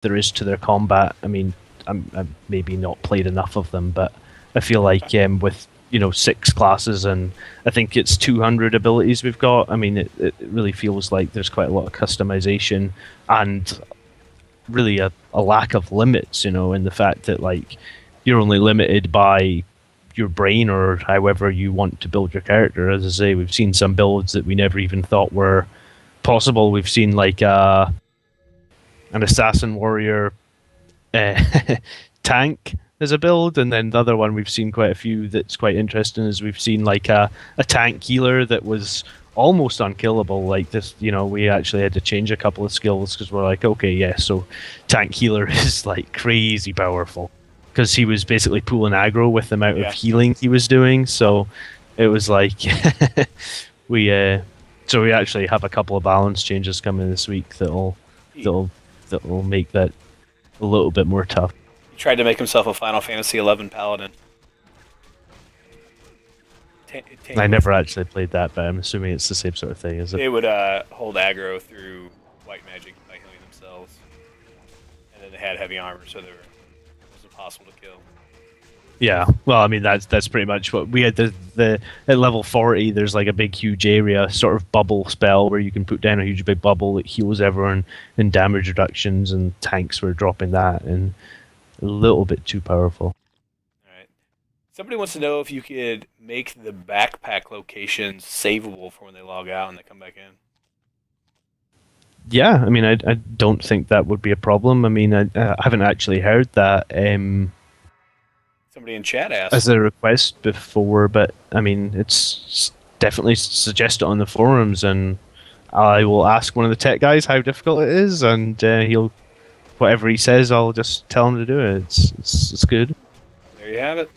there is to their combat. I mean, I'm maybe not played enough of them, but I feel like with 6 classes and I think it's 200 abilities we've got. I mean, it really feels like there's quite a lot of customization and really a lack of limits, in the fact that like you're only limited by your brain or however you want to build your character. As I say, we've seen some builds that we never even thought were possible. We've seen like an assassin warrior uh, tank as a build, and then the other one we've seen quite a few that's quite interesting is we've seen like a tank healer that was almost unkillable. Like this, we actually had to change a couple of skills because we're like, okay, yeah, so tank healer is like crazy powerful because he was basically pulling aggro with the amount of healing he was doing. So it was like we so we actually have a couple of balance changes coming this week that'll make that a little bit more tough. He tried to make himself a Final Fantasy XI paladin. I never actually played that, but I'm assuming it's the same sort of thing, is it? They would hold aggro through white magic by healing themselves, and then they had heavy armor, so it was impossible to kill. Yeah, well, I mean that's pretty much what we had. The at level 40, there's like a big, huge area, sort of bubble spell where you can put down a huge big bubble that heals everyone in damage reductions, and tanks were dropping that, and a little bit too powerful. Somebody wants to know if you could make the backpack locations savable for when they log out and they come back in. Yeah, I mean, I don't think that would be a problem. I mean, I haven't actually heard that somebody in chat asked as a request before, but I mean, it's definitely suggested on the forums, and I will ask one of the tech guys how difficult it is, and he'll whatever he says, I'll just tell him to do it. It's good. There you have it.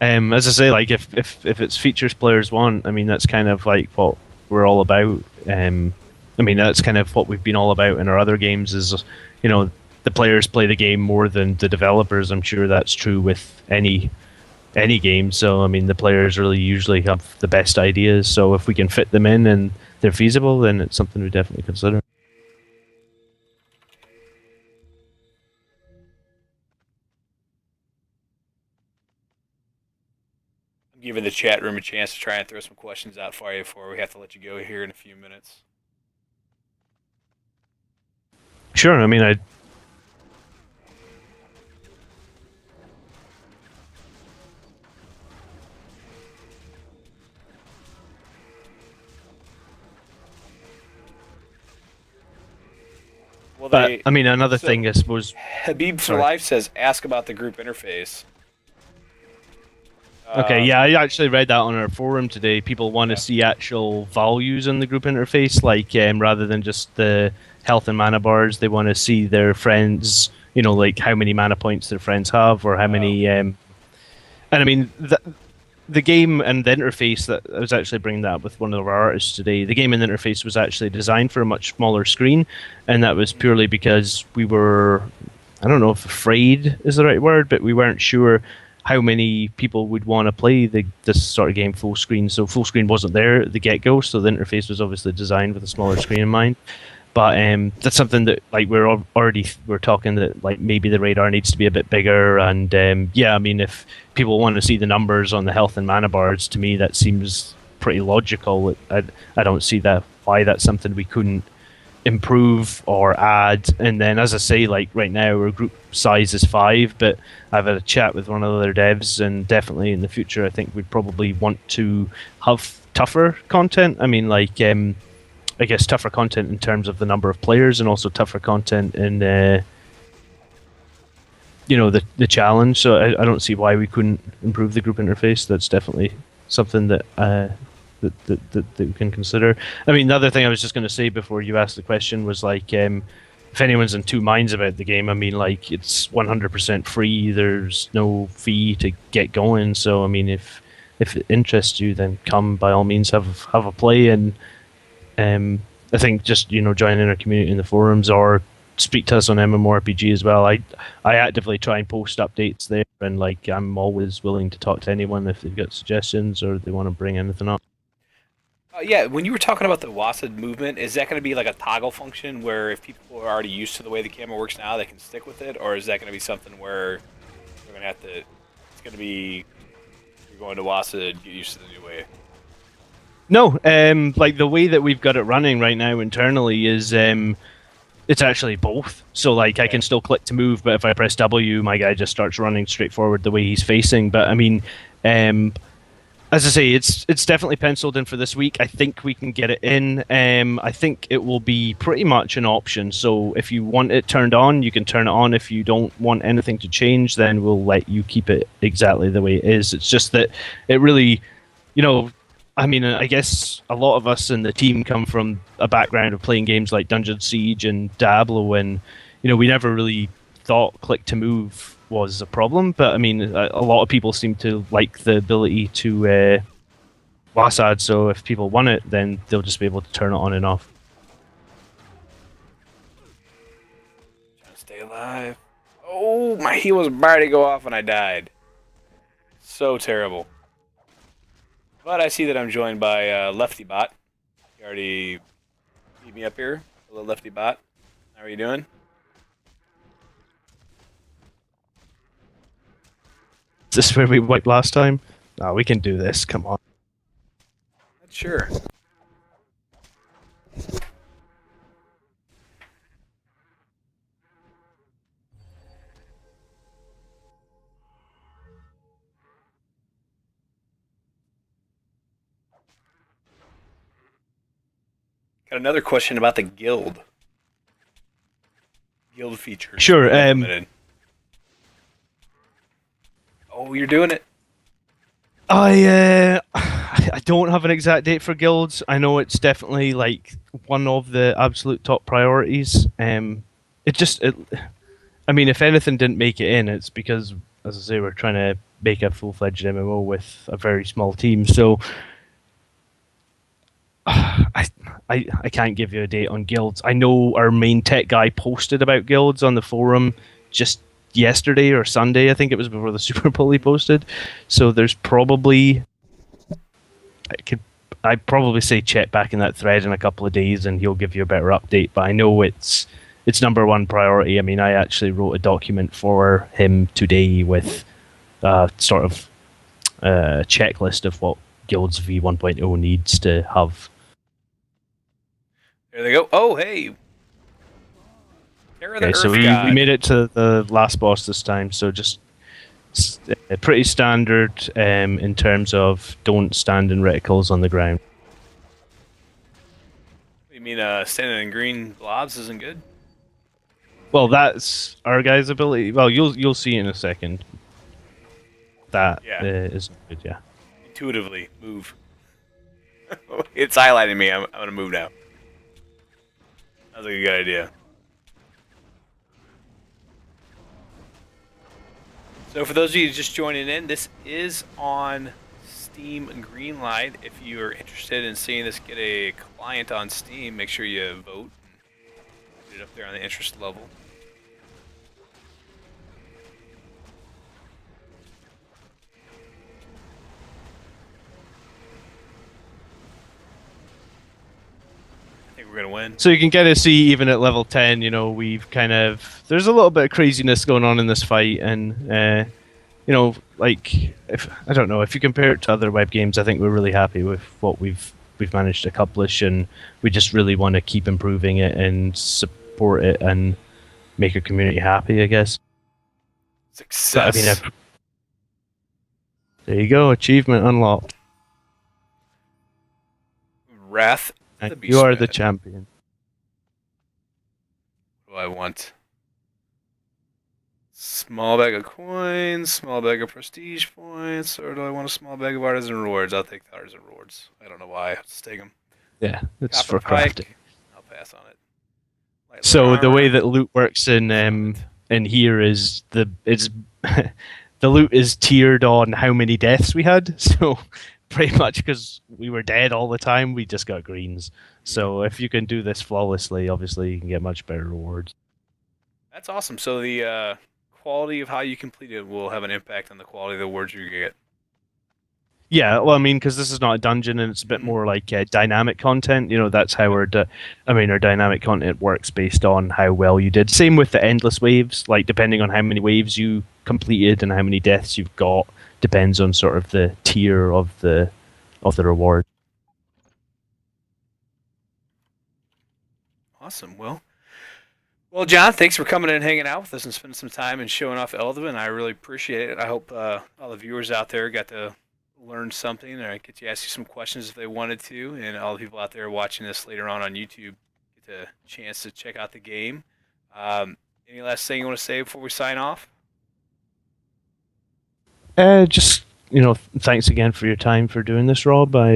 As I say, like if it's features players want, I mean that's kind of like what we're all about. I mean that's kind of what we've been all about in our other games. Is the players play the game more than the developers. I'm sure that's true with any game. So I mean the players really usually have the best ideas. So if we can fit them in and they're feasible, then it's something we definitely consider. Giving the chat room a chance to try and throw some questions out for you before we have to let you go here in a few minutes. Sure, I mean, I mean, another thing I suppose. Habib for Life says, ask about the group interface. Okay, yeah, I actually read that on our forum today. People want to see actual values in the group interface, like rather than just the health and mana bars. They want to see their friends, like how many mana points their friends have, or how many. And I mean, the game and the interface, that I was actually bringing that up with one of our artists today. The game and the interface was actually designed for a much smaller screen, and that was purely because we were, I don't know if afraid is the right word, but we weren't sure how many people would want to play this sort of game full screen. So full screen wasn't there at the get-go, so the interface was obviously designed with a smaller screen in mind. But that's something that like we're talking that like maybe the radar needs to be a bit bigger. And yeah, I mean, if people want to see the numbers on the health and mana bars, to me that seems pretty logical. I don't see why that's something we couldn't improve or add. And then, as I say, like right now our group size is 5, but I've had a chat with one of the other devs, and definitely in the future I think we'd probably want to have tougher content. I mean, like I guess tougher content in terms of the number of players, and also tougher content in the challenge. So I don't see why we couldn't improve the group interface. That's definitely something that that we can consider. I mean, the other thing I was just going to say before you asked the question was like, if anyone's in two minds about the game, I mean, like it's 100% free. There's no fee to get going. So I mean, if it interests you, then come by all means, have a play. And I think just joining our community in the forums or speak to us on MMORPG as well. I actively try and post updates there, and like I'm always willing to talk to anyone if they've got suggestions or they want to bring anything up. Yeah, when you were talking about the Wasit movement, is that going to be like a toggle function where if people are already used to the way the camera works now, they can stick with it, or is that going to be something where they're going to have to? It's going to be you're going to Wasit, get used to the new way. No, like the way that we've got it running right now internally is it's actually both. So like I Okay. can still click to move, but if I press W, my guy just starts running straight forward the way he's facing. But I mean, um, as I say, it's definitely penciled in for this week. I think we can get it in. I think it will be pretty much an option. So if you want it turned on, you can turn it on. If you don't want anything to change, then we'll let you keep it exactly the way it is. It's just that it really, you know, I mean, I guess a lot of us in the team come from a background of playing games like Dungeon Siege and Diablo, and we never really thought click to move was a problem. But I mean, a lot of people seem to like the ability to WASD. So if people want it, then they'll just be able to turn it on and off. Trying to stay alive. Oh, my heal was about to go off and I died. So terrible. But I see that I'm joined by Lefty Bot. You already beat me up here. Hello, Lefty Bot. How are you doing? Is this where we wiped last time? No, we can do this. Come on. Sure. Got another question about the guild. Guild features. Sure. Implemented. Oh, you're doing it. I don't have an exact date for guilds. I know it's definitely like one of the absolute top priorities. I mean, if anything didn't make it in, it's because, as I say, we're trying to make a full-fledged MMO with a very small team. So I can't give you a date on guilds. I know our main tech guy posted about guilds on the forum just yesterday or Sunday. I think it was before the Super Bowl he posted. So there's probably I'd probably say check back in that thread in a couple of days and he'll give you a better update. But I know it's number one priority. I mean, I actually wrote a document for him today with sort of a checklist of what Guilds V1.0 needs to have. There they go. Oh, hey. Okay, so we made it to the last boss this time, so just pretty standard in terms of don't stand in reticles on the ground. You mean standing in green blobs isn't good? Well, that's our guy's ability. Well, you'll see in a second. That is good, yeah. Intuitively move. It's highlighting me. I'm gonna move now. Sounds like a good idea. So for those of you just joining in, this is on Steam Greenlight. If you are interested in seeing this get a client on Steam, make sure you vote and put it up there on the interest level. I think we're gonna win. So you can kind of see even at level 10, we've there's a little bit of craziness going on in this fight, and like if I don't know if you compare it to other web games, I think we're really happy with what we've managed to accomplish, and we just really want to keep improving it and support it and make our community happy, I guess. Success. But, I mean, there you go, achievement unlocked. Wrath. And you are the champion. What do I want? Small bag of coins, small bag of prestige points, or do I want a small bag of artisan rewards? I'll take the artisan rewards. I don't know why. I'll just take them. Yeah, it's Copper for crafting. I'll pass on it. So the way that loot works in here is the loot is tiered on how many deaths we had. So pretty much because we were dead all the time, we just got greens. So if you can do this flawlessly, obviously you can get much better rewards. That's awesome. So the quality of how you complete it will have an impact on the quality of the rewards you get. Yeah, well, I mean, because this is not a dungeon and it's a bit Hmm. more like dynamic content. That's how Yep. our dynamic content works based on how well you did. Same with the endless waves. Like, depending on how many waves you completed and how many deaths you've got, depends on sort of the tier of the reward. Awesome. Well, John, thanks for coming in and hanging out with us and spending some time and showing off Eldevin. I really appreciate it. I hope all the viewers out there got to learn something or get to ask you some questions if they wanted to, and all the people out there watching this later on YouTube get the chance to check out the game. Any last thing you want to say before we sign off? Just thanks again for your time for doing this, Rob. I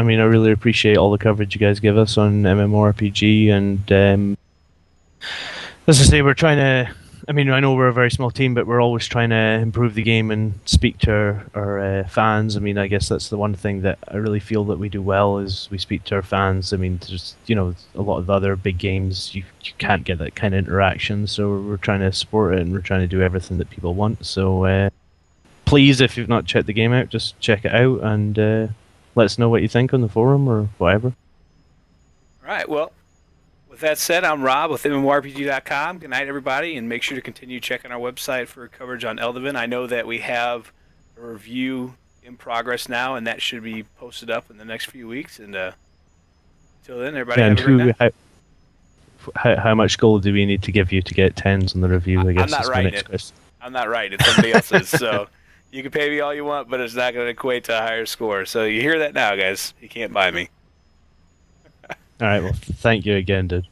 mean, I really appreciate all the coverage you guys give us on MMORPG, and as I say, we're trying to. I mean, I know we're a very small team, but we're always trying to improve the game and speak to our fans. I mean, I guess that's the one thing that I really feel that we do well is we speak to our fans. I mean, there's a lot of the other big games you can't get that kind of interaction, so we're trying to support it and we're trying to do everything that people want. So please, if you've not checked the game out, just check it out and let us know what you think on the forum or whatever. All right. Well, with that said, I'm Rob with MMORPG.com. Good night, everybody, and make sure to continue checking our website for coverage on Eldevin. I know that we have a review in progress now, and that should be posted up in the next few weeks. And until then, everybody have And a great night. how much gold do we need to give you to get tens on the review? I I'm guess not is my writing next it. question. I'm not writing it. Somebody else is. So you can pay me all you want, but it's not going to equate to a higher score. So you hear that now, guys. You can't buy me. All right. Well, thank you again, dude.